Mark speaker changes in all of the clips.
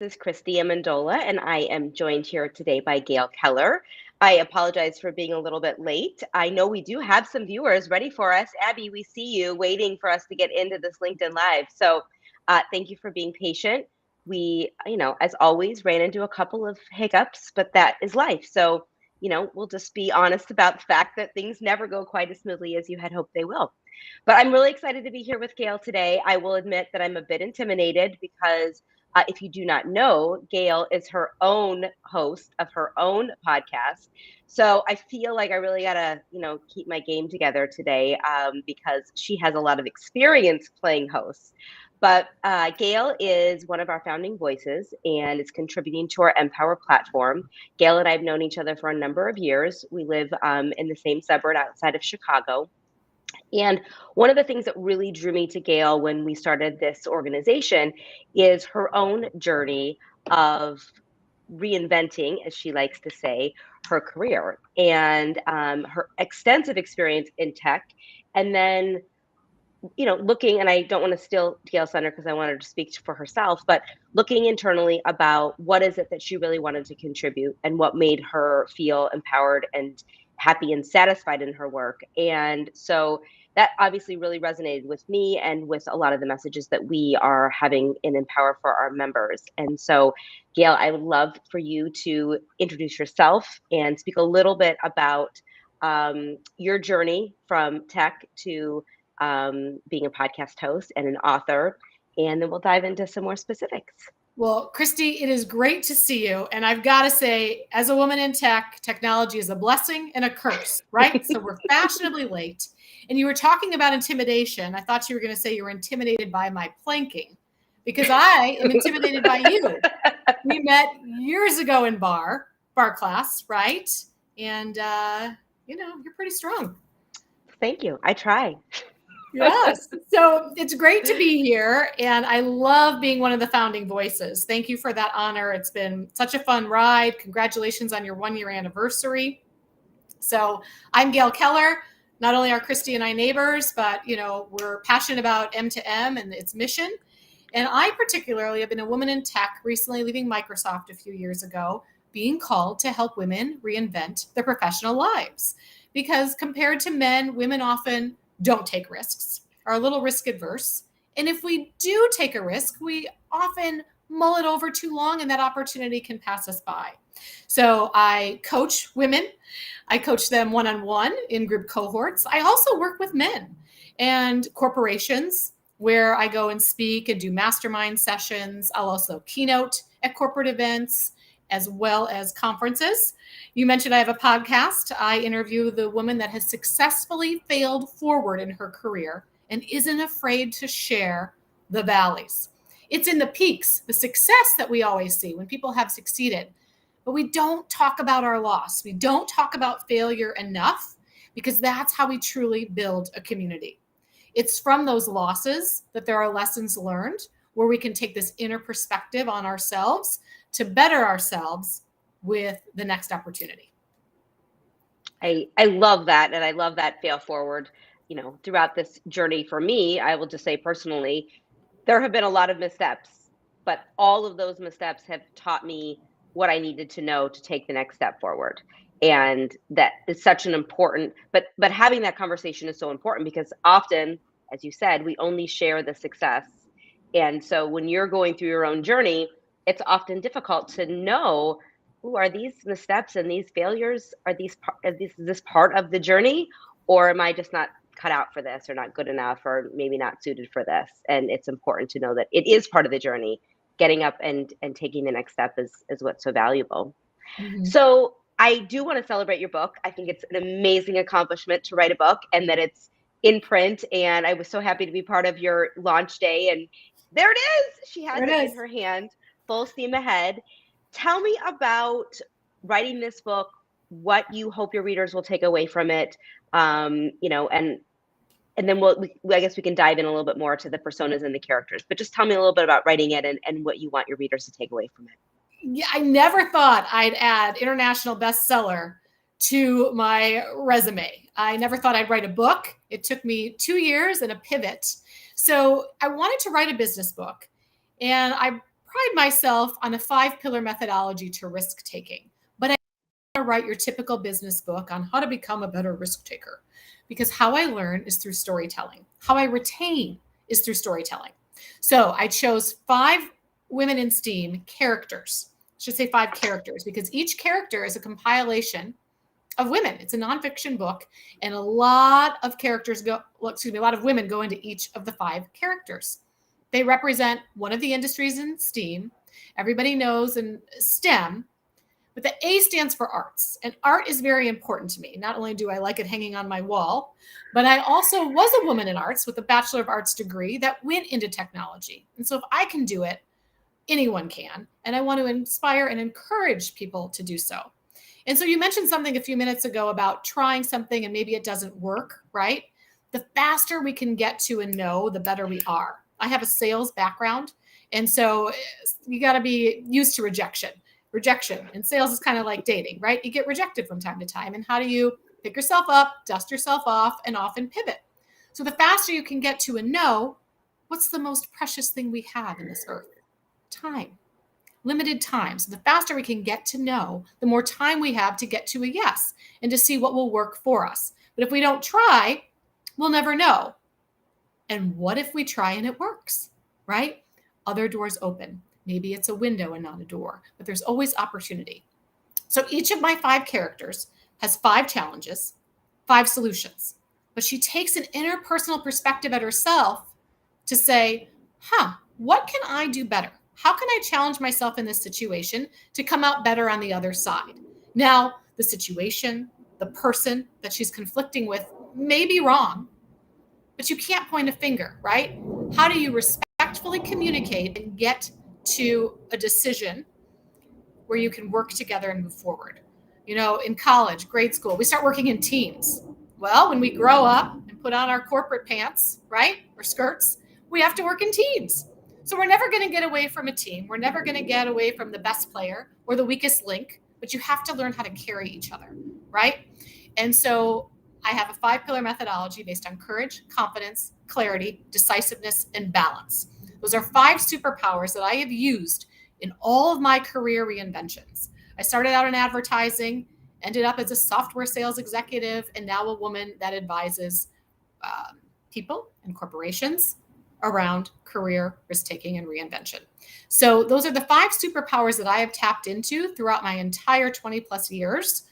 Speaker 1: This is Kristi Amendola, and I am joined here today by Gayle Keller. I apologize for being a little bit late. I know we do have some viewers ready for us. Abby, we see you waiting for us to get into this LinkedIn Live. So thank you for being patient. We, as always, ran into a couple of hiccups, but that is life. So, we'll just be honest about the fact that things never go quite as smoothly as you had hoped they will. But I'm really excited to be here with Gayle today. I will admit that I'm a bit intimidated because if you do not know, Gayle is her own host of her own podcast. So I feel like I really got to, keep my game together today because she has a lot of experience playing hosts. But Gayle is one of our founding voices and is contributing to our Empower platform. Gayle and I have known each other for a number of years. We live in the same suburb outside of Chicago. And one of the things that really drew me to Gayle when we started this organization is her own journey of reinventing, as she likes to say, her career and her extensive experience in tech. And then, looking, and I don't want to steal Gayle's thunder because I want her to speak for herself, but looking internally about what is it that she really wanted to contribute and what made her feel empowered and happy and satisfied in her work. And so that obviously really resonated with me and with a lot of the messages that we are having in Empower for our members. And so, Gayle, I would love for you to introduce yourself and speak a little bit about your journey from tech to being a podcast host and an author. And then we'll dive into some more specifics.
Speaker 2: Well, Kristi, it is great to see you. And I've got to say, as a woman in tech, technology is a blessing and a curse, right? So we're fashionably late. And you were talking about intimidation. I thought you were going to say you were intimidated by my planking because I am intimidated by you. We met years ago in bar class, right? And, you're pretty strong.
Speaker 1: Thank you. I try.
Speaker 2: Yes. So it's great to be here. And I love being one of the founding voices. Thank you for that honor. It's been such a fun ride. Congratulations on your 1-year anniversary. So I'm Gayle Keller. Not only are Kristi and I neighbors, but, we're passionate about M2M and its mission. And I particularly have been a woman in tech, recently leaving Microsoft a few years ago, being called to help women reinvent their professional lives. Because compared to men, women often don't take risks, are a little risk adverse. And if we do take a risk, we often mull it over too long and that opportunity can pass us by. So I coach women. I coach them one-on-one in group cohorts. I also work with men and corporations where I go and speak and do mastermind sessions. I'll also keynote at corporate events as well as conferences. You mentioned I have a podcast. I interview the woman that has successfully failed forward in her career and isn't afraid to share the valleys. It's in the peaks, the success that we always see when people have succeeded. But we don't talk about our loss. We don't talk about failure enough because that's how we truly build a community. It's from those losses that there are lessons learned where we can take this inner perspective on ourselves to better ourselves with the next opportunity.
Speaker 1: I love that. And I love that fail forward, throughout this journey for me. I will just say personally, there have been a lot of missteps, but all of those missteps have taught me what I needed to know to take the next step forward. And that is such an important, but having that conversation is so important because often, as you said, we only share the success. And so when you're going through your own journey, it's often difficult to know, are these missteps and these failures, is this part of the journey, or am I just not cut out for this or not good enough or maybe not suited for this? And it's important to know that it is part of the journey. Getting up and taking the next step is what's so valuable. Mm-hmm. So I do want to celebrate your book. I think it's an amazing accomplishment to write a book and that it's in print. And I was so happy to be part of your launch day. And there it is. She has it in her hand, full steam ahead. Tell me about writing this book, what you hope your readers will take away from it, and then I guess we can dive in a little bit more to the personas and the characters, but just tell me a little bit about writing it and what you want your readers to take away from it.
Speaker 2: Yeah, I never thought I'd add international bestseller to my resume. I never thought I'd write a book. It took me 2 years and a pivot. So I wanted to write a business book. And I pride myself on a 5-pillar methodology to risk taking, but I don't write your typical business book on how to become a better risk taker, because how I learn is through storytelling. How I retain is through storytelling. So I chose 5 women in STEAM characters. I should say 5 characters, because each character is a compilation of women. It's a nonfiction book, and a lot of women go into each of the 5 characters. They represent one of the industries in STEAM. Everybody knows in STEM, but the A stands for arts, and art is very important to me. Not only do I like it hanging on my wall, but I also was a woman in arts with a Bachelor of Arts degree that went into technology. And so if I can do it, anyone can. And I want to inspire and encourage people to do so. And so you mentioned something a few minutes ago about trying something and maybe it doesn't work, right? The faster we can get to a no, the better we are. I have a sales background, and so you got to be used to rejection. And sales is kind of like dating, right? You get rejected from time to time. And how do you pick yourself up, dust yourself off, and often pivot? So the faster you can get to a no, what's the most precious thing we have in this earth? Time. Limited time. So the faster we can get to no, the more time we have to get to a yes and to see what will work for us. But if we don't try, we'll never know. And what if we try and it works, right? Other doors open. Maybe it's a window and not a door, but there's always opportunity. So each of my 5 characters has 5 challenges, 5 solutions, but she takes an interpersonal perspective at herself to say, what can I do better? How can I challenge myself in this situation to come out better on the other side? Now, the situation, the person that she's conflicting with may be wrong, but you can't point a finger, right? How do you respectfully communicate and get to a decision where you can work together and move forward? You know, in college, grade school, we start working in teams. Well, when we grow up and put on our corporate pants, right, or skirts, we have to work in teams. So we're never going to get away from a team. We're never going to get away from the best player or the weakest link, but you have to learn how to carry each other, right? And so I have a 5-pillar methodology based on courage, confidence, clarity, decisiveness, and balance. Those are 5 superpowers that I have used in all of my career reinventions. I started out in advertising, ended up as a software sales executive, and now a woman that advises people and corporations around career risk-taking and reinvention. So those are the 5 superpowers that I have tapped into throughout my entire 20 plus years,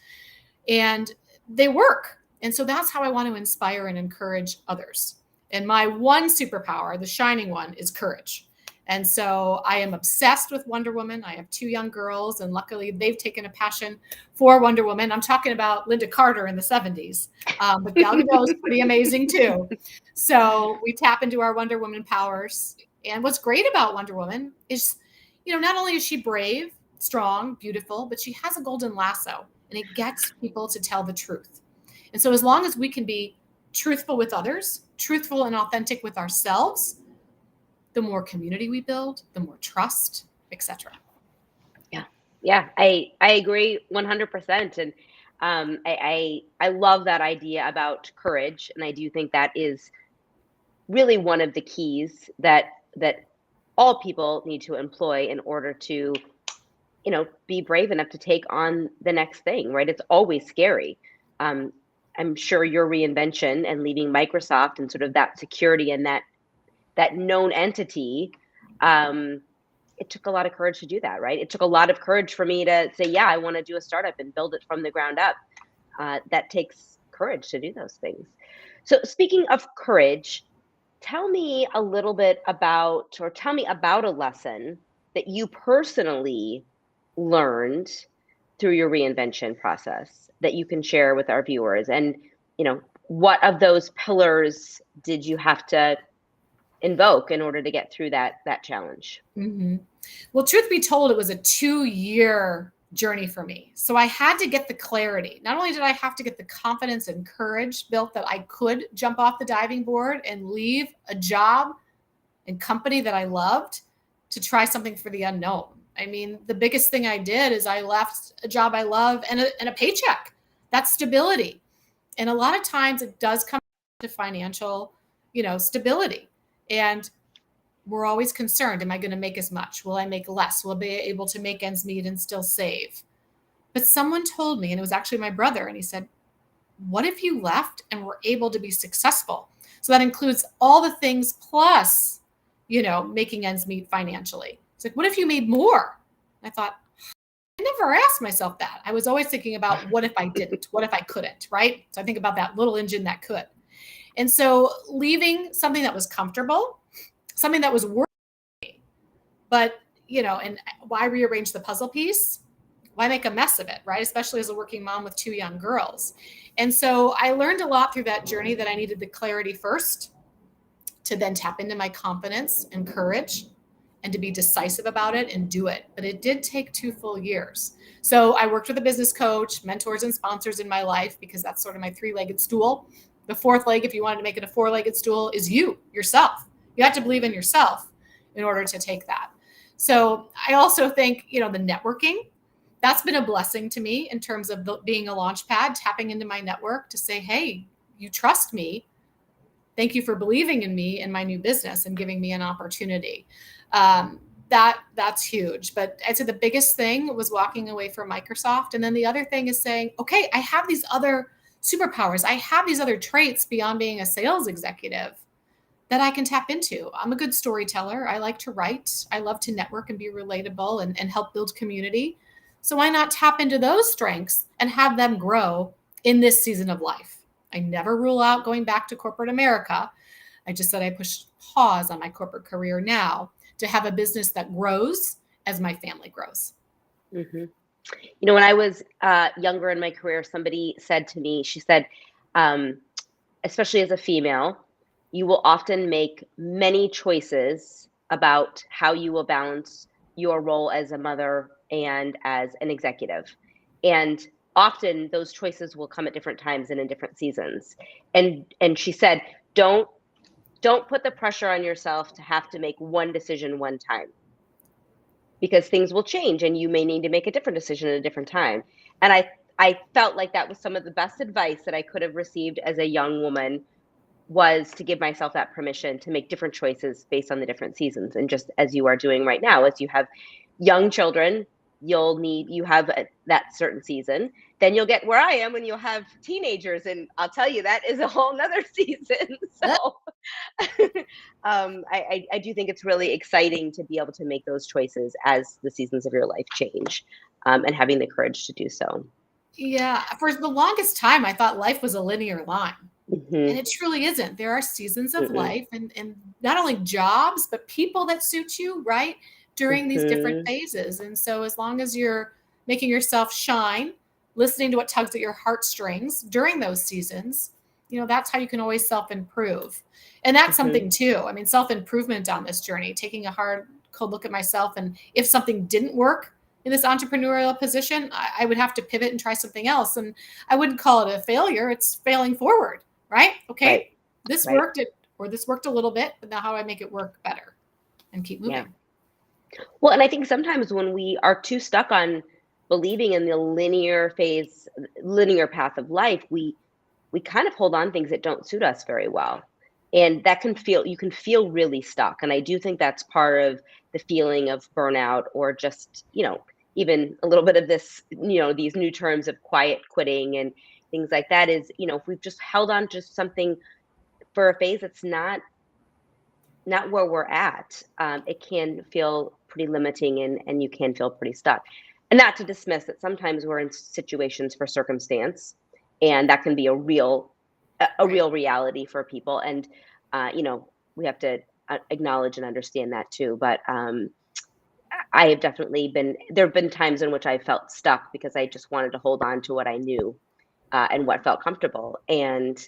Speaker 2: and they work. And so that's how I want to inspire and encourage others. And my one superpower, the shining one, is courage. And so I am obsessed with Wonder Woman. I have 2 young girls, and luckily they've taken a passion for Wonder Woman. I'm talking about Linda Carter in the 70s, but Gal Gadot is pretty amazing too. So we tap into our Wonder Woman powers. And what's great about Wonder Woman is, you know, not only is she brave, strong, beautiful, but she has a golden lasso, and it gets people to tell the truth. And so as long as we can be truthful with others, truthful and authentic with ourselves, the more community we build, the more trust, etc.
Speaker 1: Yeah, I agree 100%. And I love that idea about courage, and I do think that is really one of the keys that all people need to employ in order to, you know, be brave enough to take on the next thing, right? It's always scary. I'm sure your reinvention and leaving Microsoft and sort of that security and that known entity, it took a lot of courage to do that, right? It took a lot of courage for me to say, yeah, I want to do a startup and build it from the ground up. That takes courage to do those things. So speaking of courage, tell me a little bit about, or tell me about a lesson that you personally learned through your reinvention process that you can share with our viewers. And, you know, what of those pillars did you have to invoke in order to get through that challenge?
Speaker 2: Mm-hmm. Well, truth be told, it was a 2-year journey for me. So I had to get the clarity. Not only did I have to get the confidence and courage built that I could jump off the diving board and leave a job and company that I loved to try something for the unknown. I mean, the biggest thing I did is I left a job I love and a paycheck. That's stability. And a lot of times it does come to financial, stability. And we're always concerned. Am I going to make as much? Will I make less? Will I be able to make ends meet and still save? But someone told me, and it was actually my brother, and he said, what if you left and were able to be successful? So that includes all the things plus, making ends meet financially. It's like, what if you made more? I thought, I never asked myself that. I was always thinking about what if I didn't? What if I couldn't? Right? So I think about that little engine that could. And so leaving something that was comfortable, something that was worth me, but, and why rearrange the puzzle piece? Why make a mess of it, right? Especially as a working mom with 2 young girls. And so I learned a lot through that journey that I needed the clarity first to then tap into my confidence and courage and to be decisive about it and do it. But it did take 2 full years. So I worked with a business coach, mentors, and sponsors in my life because that's sort of my 3-legged stool. The 4th leg, if you wanted to make it a 4-legged stool, is yourself. You have to believe in yourself in order to take that. So I also think, the networking, that's been a blessing to me in terms of being a launch pad, tapping into my network to say, hey, you trust me. Thank you for believing in me and my new business and giving me an opportunity. That's huge. But I'd say the biggest thing was walking away from Microsoft. And then the other thing is saying, okay, I have these other superpowers. I have these other traits beyond being a sales executive that I can tap into. I'm a good storyteller. I like to write. I love to network and be relatable and help build community. So why not tap into those strengths and have them grow in this season of life? I never rule out going back to corporate America. I just said I push pause on my corporate career now to have a business that grows as my family grows.
Speaker 1: Mm-hmm. When I was younger in my career, somebody said to me, she said, especially as a female, you will often make many choices about how you will balance your role as a mother and as an executive. And often those choices will come at different times and in different seasons. And she said, don't put the pressure on yourself to have to make one decision one time, because things will change and you may need to make a different decision at a different time. And I felt like that was some of the best advice that I could have received as a young woman, was to give myself that permission to make different choices based on the different seasons. And just as you are doing right now, as you have young children, you have that certain season. Then you'll get where I am when you'll have teenagers. And I'll tell you, that is a whole nother season. So I do think it's really exciting to be able to make those choices as the seasons of your life change, and having the courage to do so.
Speaker 2: Yeah. For the longest time, I thought life was a linear line.
Speaker 1: Mm-hmm.
Speaker 2: And it truly isn't. There are seasons of life and not only jobs, but people that suit you, right, during these different phases. And so as long as you're making yourself shine, listening to what tugs at your heartstrings during those seasons, that's how you can always self-improve. And that's something too. I mean, self-improvement on this journey, taking a hard, cold look at myself. And if something didn't work in this entrepreneurial position, I would have to pivot and try something else. And I wouldn't call it a failure. It's failing forward. Right? Okay. Right. This worked, or this worked a little bit, but now how do I make it work better and keep moving?
Speaker 1: Yeah. Well, and I think sometimes when we are too stuck on believing in the linear path of life, we kind of hold on things that don't suit us very well. And that you can feel really stuck. And I do think that's part of the feeling of burnout, or just, even a little bit of this, these new terms of quiet quitting and things like that, is, if we've just held on to something for a phase that's not where we're at, it can feel pretty limiting, and you can feel pretty stuck. And not to dismiss that sometimes we're in situations for circumstance, and that can be a real reality for people. And, we have to acknowledge and understand that too. But I have definitely there have been times in which I felt stuck because I just wanted to hold on to what I knew. And what felt comfortable. And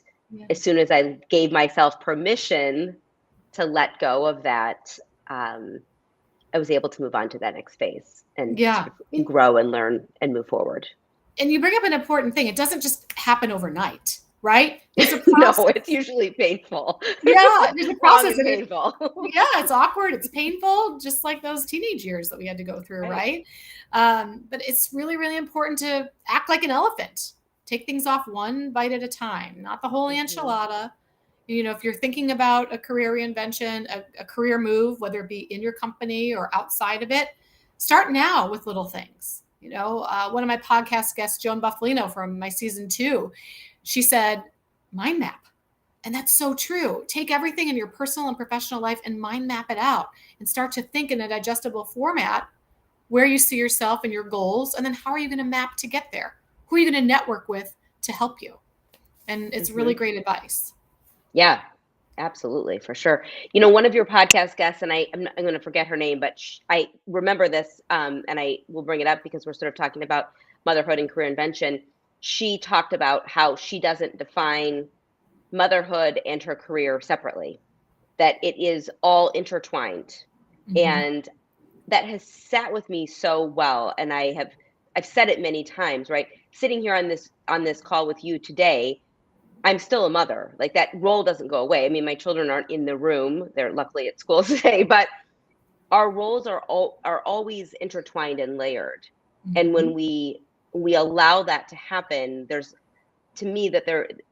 Speaker 1: as soon as I gave myself permission to let go of that, I was able to move on to that next phase and sort of grow and learn and move forward.
Speaker 2: And you bring up an important thing. It doesn't just happen overnight, right? There's a process.
Speaker 1: No, it's usually painful.
Speaker 2: Yeah, there's a process.
Speaker 1: And painful.
Speaker 2: It's awkward. It's painful, just like those teenage years that we had to go through, right? But it's really, really important to act like an elephant. Take things off one bite at a time, not the whole enchilada. If you're thinking about a career reinvention, a career move, whether it be in your company or outside of it, start now with little things. One of my podcast guests, Joan Buffalino from my season 2, she said, mind map. And that's so true. Take everything in your personal and professional life and mind map it out and start to think in a digestible format where you see yourself and your goals. And then how are you going to map to get there? Who are you going to network with to help you? And it's really great advice.
Speaker 1: Yeah, absolutely. For sure. One of your podcast guests, and I'm going to forget her name, but I remember this, and I will bring it up because we're sort of talking about motherhood and career invention. She talked about how she doesn't define motherhood and her career separately, that it is all intertwined. And that has sat with me so well. And I've said it many times, right? Sitting here on this call with you today, I'm still a mother. Like, that role doesn't go away. I mean, my children aren't in the room. They're luckily at school today, but our roles are always intertwined and layered. And when we allow that to happen, to me,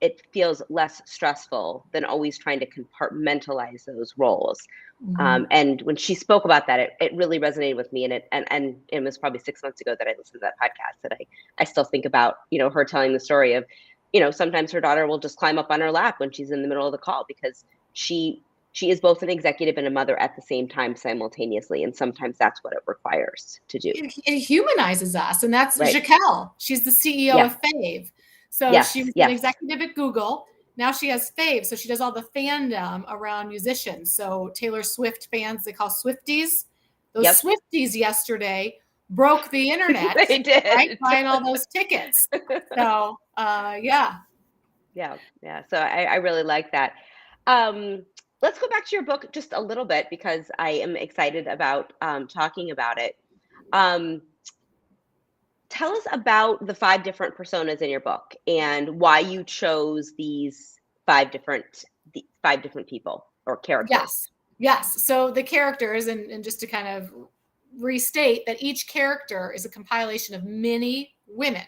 Speaker 1: it feels less stressful than always trying to compartmentalize those roles. And when she spoke about that, it really resonated with me. And it was probably 6 months ago that I listened to that podcast, that I still think about, her telling the story of, sometimes her daughter will just climb up on her lap when she's in the middle of the call, because she is both an executive and a mother at the same time simultaneously. And sometimes that's what it requires to do.
Speaker 2: It humanizes us. And that's right. Jaquel. She's the CEO of Fave. So she was an executive at Google. Now she has Fave. So she does all the fandom around musicians. So Taylor Swift fans, they call Swifties. Those Swifties yesterday broke the internet.
Speaker 1: They did.
Speaker 2: Right? Buying all those tickets. So, yeah.
Speaker 1: So I really like that. Let's go back to your book just a little bit, because I am excited about talking about it. Tell us about the 5 different personas in your book and why you chose these 5 different people or characters.
Speaker 2: Yes. So the characters, and just to kind of restate that each character is a compilation of many women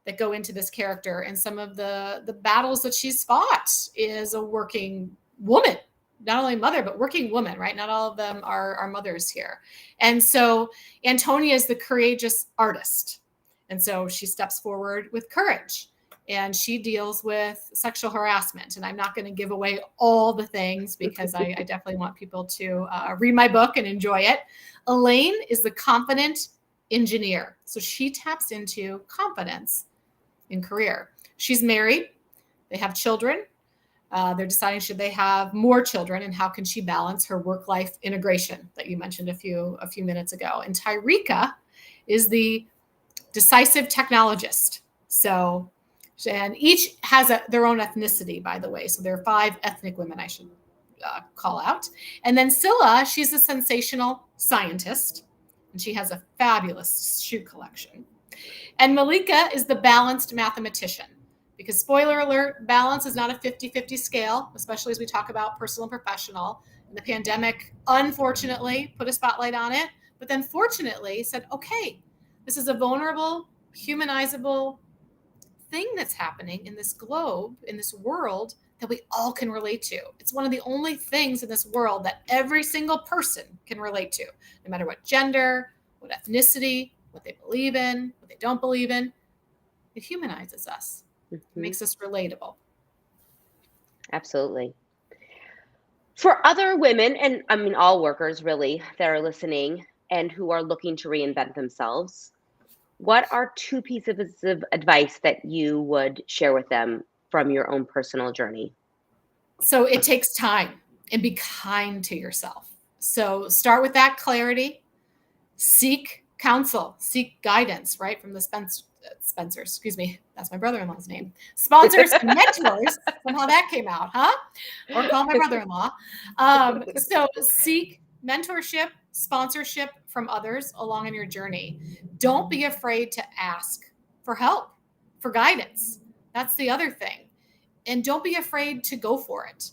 Speaker 2: that go into this character. And some of the battles that she's fought is a working woman, not only mother, but working woman, right? Not all of them are mothers here. And so Antonia is the courageous artist. And so she steps forward with courage, and she deals with sexual harassment. And I'm not going to give away all the things, because I definitely want people to read my book and enjoy it. Elaine is the confident engineer. So she taps into confidence in career. She's married. They have children. They're deciding, should they have more children, and how can she balance her work-life integration that you mentioned a few minutes ago. And Tyreka is the decisive technologist. So, and each has their own ethnicity, by the way. So there are 5 ethnic women I should call out. And then Scylla, she's a sensational scientist, and she has a fabulous shoe collection. And Malika is the balanced mathematician. Because, spoiler alert, balance is not a 50-50 scale, especially as we talk about personal and professional. And the pandemic, unfortunately, put a spotlight on it, but then fortunately said, okay, this is a vulnerable, humanizable thing that's happening in this globe, in this world, that we all can relate to. It's one of the only things in this world that every single person can relate to, no matter what gender, what ethnicity, what they believe in, what they don't believe in. It humanizes us. It makes us relatable.
Speaker 1: Absolutely. For other women, and I mean all workers really that are listening and who are looking to reinvent themselves, what are 2 pieces of advice that you would share with them from your own personal journey?
Speaker 2: So it takes time, and be kind to yourself. So start with that clarity, seek counsel, seek guidance, right? From the Spencer, excuse me, that's my brother-in-law's name. Sponsors and mentors, somehow that came out, huh? Or call my brother-in-law. So seek mentorship, sponsorship from others along in your journey. Don't be afraid to ask for help, for guidance. That's the other thing. And don't be afraid to go for it.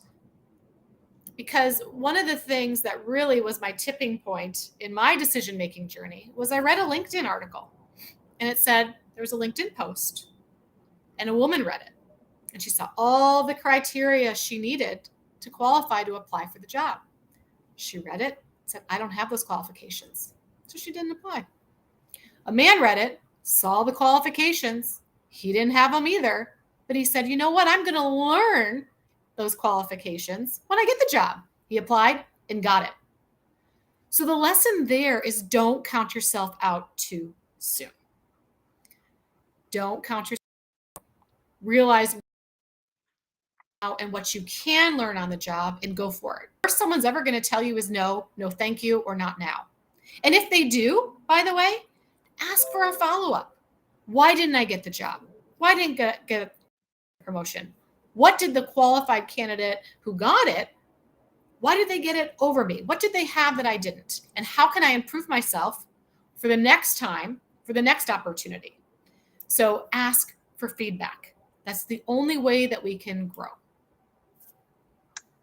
Speaker 2: Because one of the things that really was my tipping point in my decision-making journey was I read a LinkedIn article, and it said there was a LinkedIn post, and a woman read it. And she saw all the criteria she needed to qualify to apply for the job. She read it, said, I don't have those qualifications. So she didn't apply. A man read it, saw the qualifications. He didn't have them either. But he said, you know what? I'm going to learn those qualifications when I get the job. He applied and got it. So the lesson there is don't count yourself out too soon. Don't count yourself out. Realize and what you can learn on the job and go for it. First someone's ever going to tell you is no, no thank you, or not now. And if they do, by the way, ask for a follow-up. Why didn't I get the job? Why didn't I get a promotion? What did the qualified candidate who got it, why did they get it over me? What did they have that I didn't? And how can I improve myself for the next time, for the next opportunity? So ask for feedback. That's the only way that we can grow.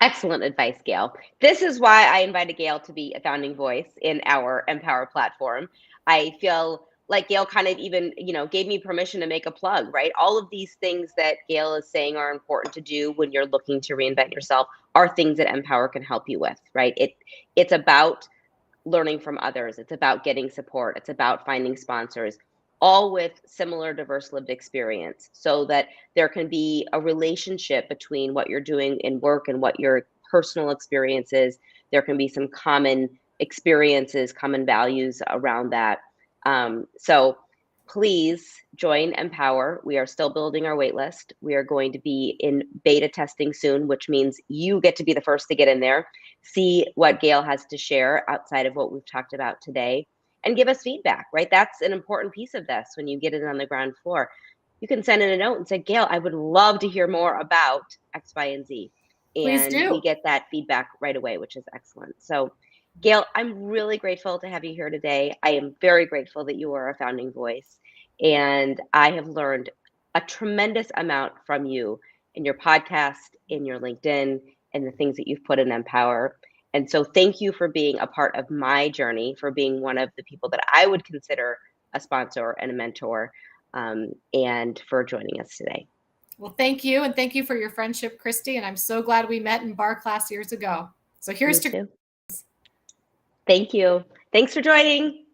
Speaker 1: Excellent advice, Gayle. This is why I invited Gayle to be a founding voice in our Empower platform. I feel like Gayle kind of even, gave me permission to make a plug, right? All of these things that Gayle is saying are important to do when you're looking to reinvent yourself are things that Empower can help you with, right? It's about learning from others. It's about getting support. It's about finding sponsors, all with similar diverse lived experience, so that there can be a relationship between what you're doing in work and what your personal experience is. There can be some common experiences, common values around that. So please join Empower. We are still building our wait list. We are going to be in beta testing soon, which means you get to be the first to get in there, see what Gayle has to share outside of what we've talked about today, and give us feedback, right? That's an important piece of this when you get it on the ground floor. You can send in a note and say, Gayle, I would love to hear more about X, Y, and Z.
Speaker 2: Please
Speaker 1: And
Speaker 2: do.
Speaker 1: we get that feedback right away, which is excellent. So Gayle, I'm really grateful to have you here today. I am very grateful that you are a founding voice. And I have learned a tremendous amount from you in your podcast, in your LinkedIn, and the things that you've put in Empower. And so thank you for being a part of my journey, for being one of the people that I would consider a sponsor and a mentor, and for joining us today.
Speaker 2: Well, thank you. And thank you for your friendship, Kristi. And I'm so glad we met in bar class years ago. So here's to.
Speaker 1: Thank you. Thanks for joining.